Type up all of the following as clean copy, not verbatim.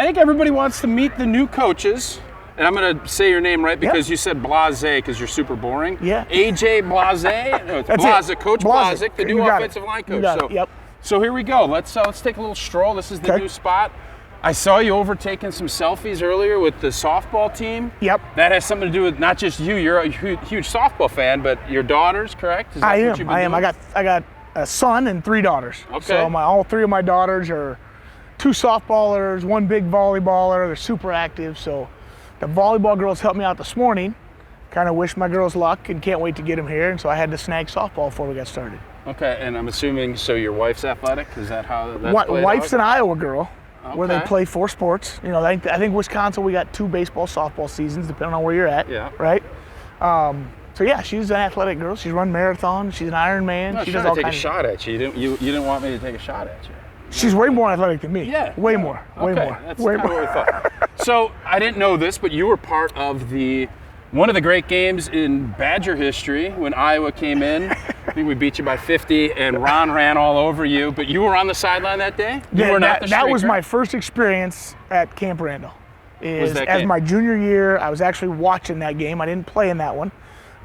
I think everybody wants to meet the new coaches. And I'm going to say your name right because you said Blazek because you're super boring. Yeah. AJ Blazek. No, it's Blazek. Coach Blazek, the new offensive line coach. So here we go. Let's take a little stroll. This is the new spot. I saw you overtaking some selfies earlier with the softball team. Yep. That has something to do with not just you. You're a huge softball fan, but your daughters, correct? Is that I what am. you've been I am. doing? I got a son and 3 daughters. Okay. So all 3 of my daughters are 2 softballers, 1 big volleyballer. They're super active. So the volleyball girls helped me out this morning. Kind of wish my girls luck and can't wait to get them here. And so I had to snag softball before we got started. Okay, and I'm assuming so your wife's athletic? Is that how that's Wife's out? An Iowa girl. Okay. Where they play 4 sports. You know, I think Wisconsin, we got 2 baseball, softball seasons, depending on where you're at. Yeah. Right? So yeah, she's an athletic girl. She's run marathons. She's an Ironman. She does all kinds of. Take a shot at you. You didn't want me to take a shot at you. She's way more athletic than me. Yeah. Way more. Way more. That's way kind of what we thought. So I didn't know this, but you were part of one of the great games in Badger history when Iowa came in. I think we beat you by 50, and Ron ran all over you. But you were on the sideline that day? You were not the that was streaker? my first experience at Camp Randall. As my junior year, I was actually watching that game. I didn't play in that one.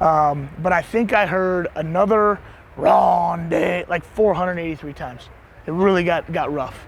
But I think I heard another Ron Day like 483 times. It really got rough.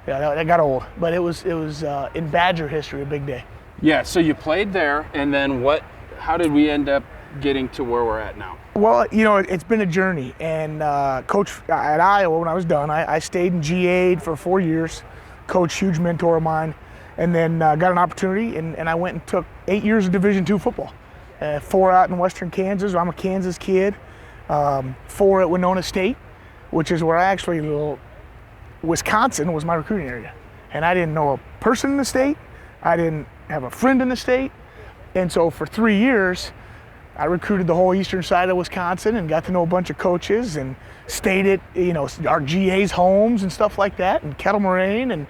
Yeah, that got old. But it was in Badger history a big day. Yeah, so you played there, and then how did we end up getting to where we're at now? Well, you know, it's been a journey. And Coach at Iowa, when I was done, I stayed in GA'd for 4 years. Coach, huge mentor of mine. And then got an opportunity, and I went and took 8 years of Division II football. 4 out in western Kansas. I'm a Kansas kid. 4 at Winona State, which is where I actually Wisconsin was my recruiting area. And I didn't know a person in the state. I didn't have a friend in the state. And so for 3 years, I recruited the whole eastern side of Wisconsin and got to know a bunch of coaches and stayed at, our GA's homes and stuff like that, and Kettle Moraine, and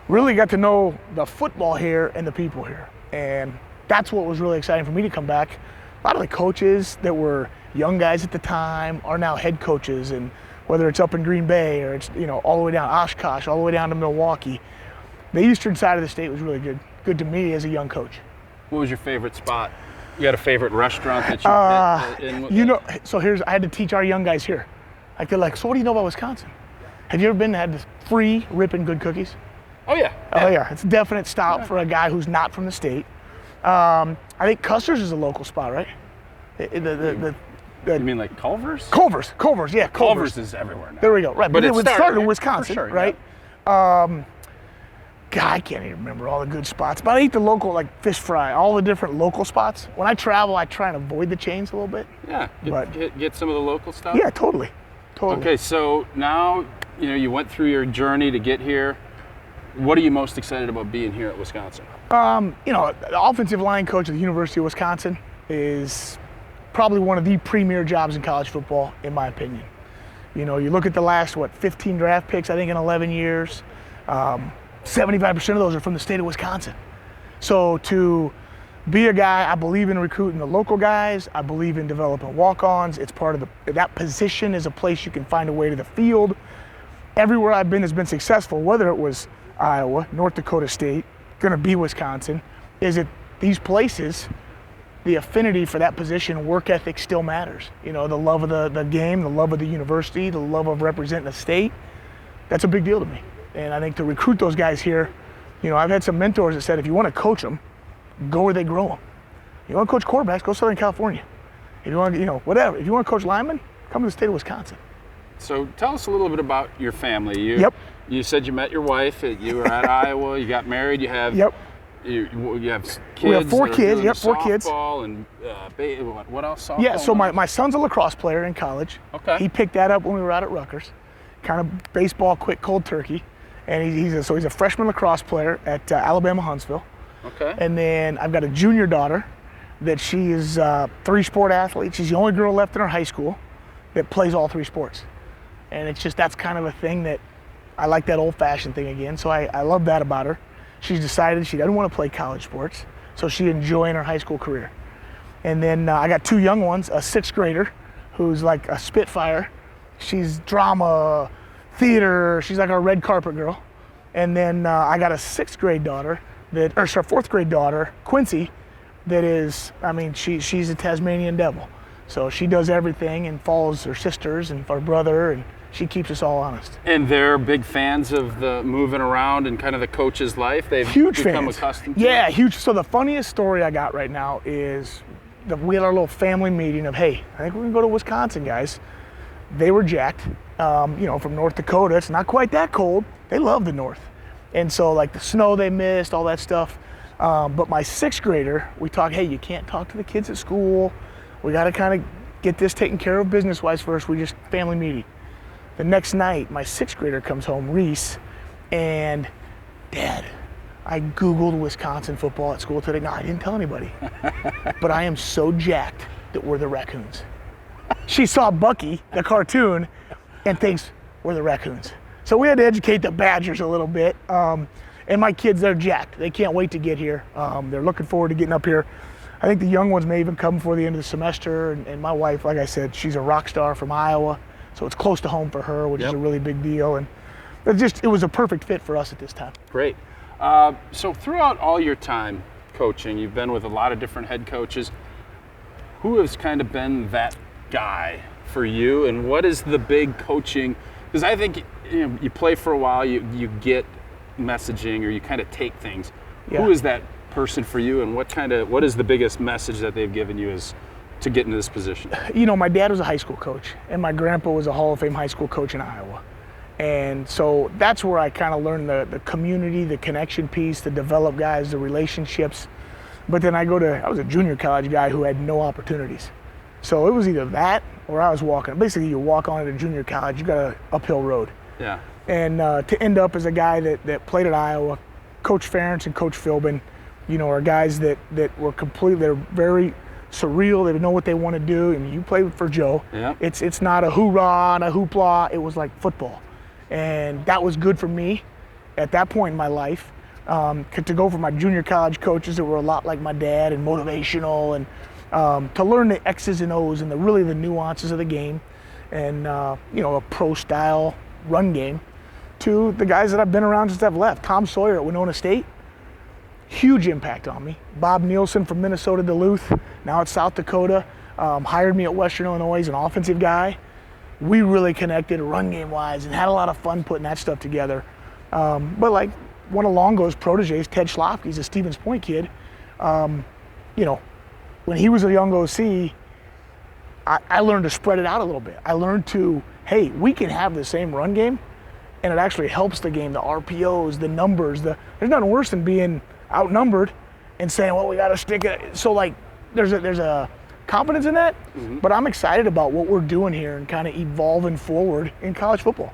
really got to know the football here and the people here. And that's what was really exciting for me to come back. A lot of the coaches that were young guys at the time are now head coaches, and whether it's up in Green Bay or it's all the way down Oshkosh, all the way down to Milwaukee, the eastern side of the state was really good to me as a young coach. What was your favorite spot? You had a favorite restaurant that you hit in? So I had to teach our young guys here. They're like, so what do you know about Wisconsin? Have you ever been and had the free Rippin' Good cookies? Oh yeah. Oh yeah, it's a definite stop for a guy who's not from the state. I think Custer's is a local spot, right? You mean like Culver's? Culver's, yeah. Culver's is everywhere now. There we go, right. But it started in Wisconsin, sure, right? Yeah. God, I can't even remember all the good spots, but I eat the local, like fish fry, all the different local spots. When I travel, I try and avoid the chains a little bit. Yeah, get some of the local stuff? Yeah, totally. Okay, so now, you went through your journey to get here. What are you most excited about being here at Wisconsin? The offensive line coach at the University of Wisconsin is probably one of the premier jobs in college football, in my opinion. You look at the last, 15 draft picks, I think, in 11 years. 75% of those are from the state of Wisconsin. So to be a guy, I believe in recruiting the local guys. I believe in developing walk-ons. It's part of that position is a place you can find a way to the field. Everywhere I've been has been successful, whether it was Iowa, North Dakota State, going to be Wisconsin, is at these places, the affinity for that position, work ethic still matters. The love of the game, the love of the university, the love of representing the state, that's a big deal to me. And I think to recruit those guys here, I've had some mentors that said, if you want to coach them, go where they grow them. You want to coach quarterbacks, go Southern California. If you want to, whatever. If you want to coach linemen, come to the state of Wisconsin. So tell us a little bit about your family. You said you met your wife. You were at Iowa. You got married. You have you have kids. We have 4 kids. 4 kids. Softball and what else? Softball? Yeah. So my son's a lacrosse player in college. Okay. He picked that up when we were out at Rutgers. Kind of baseball, quick, cold turkey. And he's a freshman lacrosse player at Alabama Huntsville. Okay. And then I've got a junior daughter that she is a 3-sport athlete. She's the only girl left in her high school that plays all 3 sports. And it's just, that's kind of a thing that I like, that old-fashioned thing again. So I love that about her. She's decided she doesn't want to play college sports, so she's enjoying her high school career. And then I got 2 young ones, a 6th grader who's like a spitfire. She's drama, theater, she's like our red carpet girl. And then I got a 6th grade daughter, sorry, 4th grade daughter, Quincy, that is, I mean, she's a Tasmanian devil. So she does everything and follows her sisters and our brother, and she keeps us all honest. And they're big fans of the moving around and kind of the coach's life. They've huge become fans. Accustomed to Yeah, it. huge. So the funniest story I got right now is we had our little family meeting of, hey, I think we're gonna go to Wisconsin, guys. They were jacked, from North Dakota. It's not quite that cold. They love the North. And so like the snow they missed, all that stuff. But my 6th grader, we talked, hey, you can't talk to the kids at school. We got to kind of get this taken care of business-wise first. We just family meeting. The next night, my 6th grader comes home, Reese, and Dad, I Googled Wisconsin football at school today. No, I didn't tell anybody. But I am so jacked that we're the Raccoons. She saw Bucky, the cartoon, and thinks we're the Raccoons. So we had to educate the Badgers a little bit. And my kids, they're jacked. They can't wait to get here. They're looking forward to getting up here. I think the young ones may even come before the end of the semester. And my wife, like I said, she's a rock star from Iowa. So it's close to home for her, which is a really big deal. And it was a perfect fit for us at this time. Great. So throughout all your time coaching, you've been with a lot of different head coaches. Who has kind of been that guy for you, and what is the big coaching? Because I think you play for a while, you get messaging, or you kind of take things. Yeah. Who is that person for you, and what is the biggest message that they've given you as to get into this position? My dad was a high school coach, and my grandpa was a Hall of Fame high school coach in Iowa. And so that's where I kind of learned the community, the connection piece, to develop guys, the relationships. But then I was a junior college guy who had no opportunities. So it was either that or I was walking. Basically, you walk on at a junior college, you got an uphill road. Yeah. And to end up as a guy that played at Iowa, Coach Ferentz and Coach Philbin, are guys that were they're very surreal. They know what they want to do. And you play for Joe. Yeah. It's not a hoorah and a hoopla. It was like football. And that was good for me at that point in my life. To go from my junior college coaches that were a lot like my dad and motivational, and to learn the X's and O's and the nuances of the game, and a pro style run game, to the guys that I've been around since I've left. Tom Sawyer at Winona State, huge impact on me. Bob Nielsen from Minnesota Duluth, now at South Dakota, hired me at Western Illinois as an offensive guy. We really connected run game wise and had a lot of fun putting that stuff together. But like one of Longo's proteges, Ted Schlafke, he's a Stevens Point kid. When he was a young OC, I learned to spread it out a little bit. I learned hey, we can have the same run game, and it actually helps the game, the RPOs, the numbers. There's nothing worse than being outnumbered and saying, well, we got to stick it. So like, there's a confidence in that, but I'm excited about what we're doing here and kind of evolving forward in college football.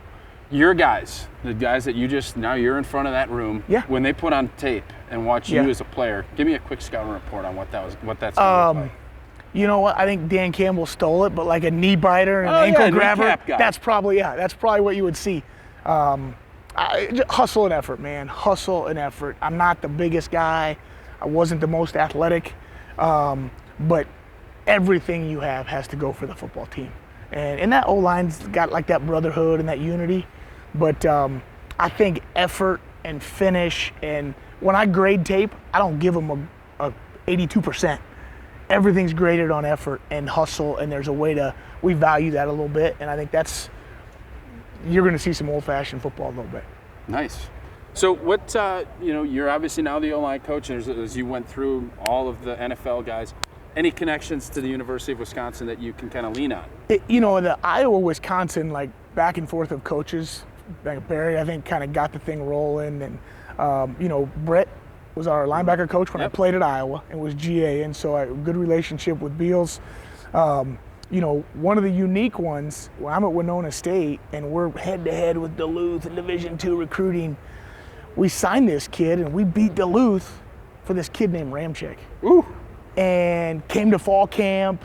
Your guys, the guys that now you're in front of that room. Yeah. When they put on tape and watch you as a player, give me a quick scouting report on what that's going to look like. You know what? I think Dan Campbell stole it, but like a knee biter and an ankle grabber, that's probably what you would see. Hustle and effort, man. Hustle and effort. I'm not the biggest guy. I wasn't the most athletic, but everything you have has to go for the football team. And that O-line's got like that brotherhood and that unity. But I think effort and finish, and when I grade tape, I don't give them a 82%. Everything's graded on effort and hustle, and there's a way we value that a little bit, and I think you're going to see some old-fashioned football a little bit. Nice. So what, you're obviously now the O-line coach, and as you went through all of the NFL guys, any connections to the University of Wisconsin that you can kind of lean on? The Iowa-Wisconsin, like, back and forth of coaches, like Barry, I think, kind of got the thing rolling, and, Brett was our linebacker coach when I played at Iowa and was GA, and so I had a good relationship with Beals. One of the unique ones, when I'm at Winona State and we're head-to-head with Duluth in Division II recruiting, we signed this kid and we beat Duluth for this kid named Ramczyk. Ooh. And came to fall camp,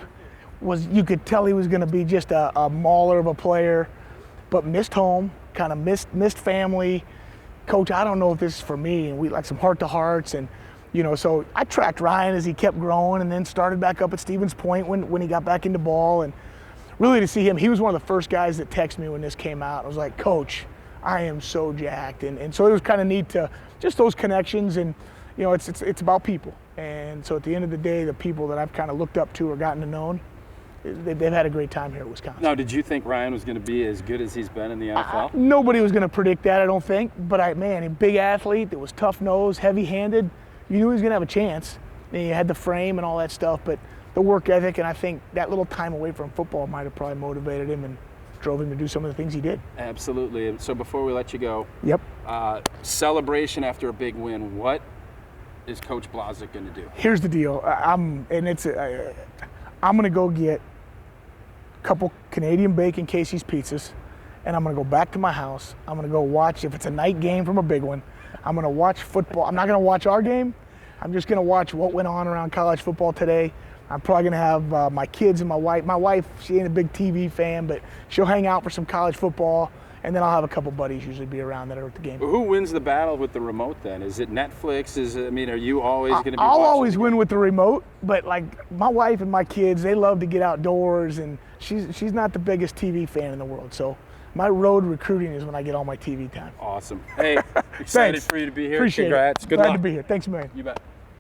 you could tell he was going to be just a mauler of a player, but missed home, kind of missed family. Coach, I don't know if this is for me, and we like some heart-to-hearts, and so I tracked Ryan as he kept growing, and then started back up at Stevens Point when he got back into ball, and really to see him, he was one of the first guys that texted me when this came out. I was like, Coach, I am so jacked. And so it was kind of neat to just those connections, and you know, it's about people. And so at the end of the day, the people that I've kind of looked up to or gotten to know, they've had a great time here at Wisconsin. Now, did you think Ryan was going to be as good as he's been in the NFL? Nobody was going to predict that, I don't think. But a big athlete that was tough-nosed, heavy-handed. You knew he was going to have a chance. And he had the frame and all that stuff, but the work ethic, and I think that little time away from football might have probably motivated him and drove him to do some of the things he did. Absolutely. So before we let you go, Yep. Celebration after a big win. What is Coach Blazek going to do? Here's the deal. I'm going to go get a couple Canadian bacon Casey's pizzas, and I'm going to go back to my house. I'm going to go watch, if it's a night game from a big one, I'm going to watch football. I'm not going to watch our game. I'm just going to watch what went on around college football today. I'm probably going to have my kids and my wife. My wife, she ain't a big TV fan, but she'll hang out for some college football, and then I'll have a couple buddies usually be around that are at the game. Who wins the battle with the remote then? Is it Netflix? Are you always going to be I'll watching always win with the remote, but like my wife and my kids, they love to get outdoors, and she's not the biggest TV fan in the world. So my road recruiting is when I get all my TV time. Awesome. Hey, excited for you to be here. Appreciate Congrats. it. Good Glad luck. to be here. Thanks, man. You bet.